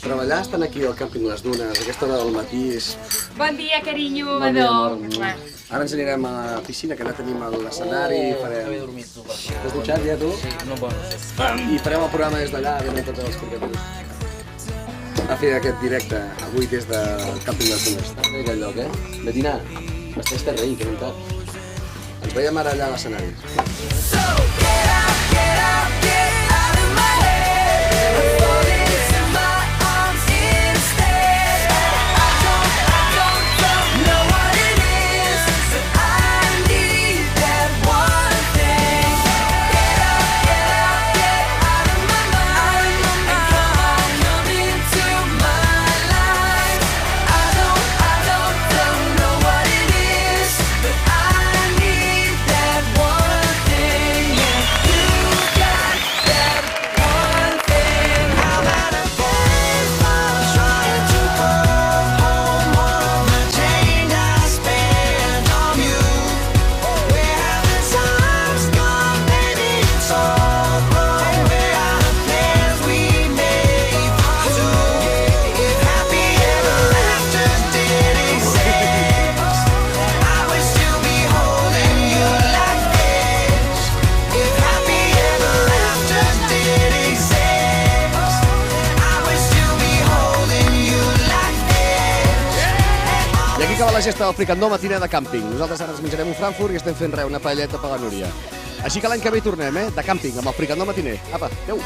Treballar estan aquí al càmping Les Dunes, a aquesta hora del matí és... Bon dia, carinyo, Bon dia, ador. amor. Ara ens anirem a la piscina, que ara tenim l'escenari i farem... T'has dutxat ja, tu? Sí, no bon. I farem el programa des d'allà, veient tots els portadors. A fer aquest directe, avui des del càmping Les Dunes. Està bé aquest lloc, eh? Betina, estàs rei, que veritat. Ens veiem ara allà a l'escenari. I aquí acaba la gesta del fricandó matiner de càmping. Nosaltres ara ens menjarem un Frankfurt i estem fent una paelleta per la Núria. Així que l'any que ve hi tornem, de càmping, amb el fricandó matiner. Apa, adéu!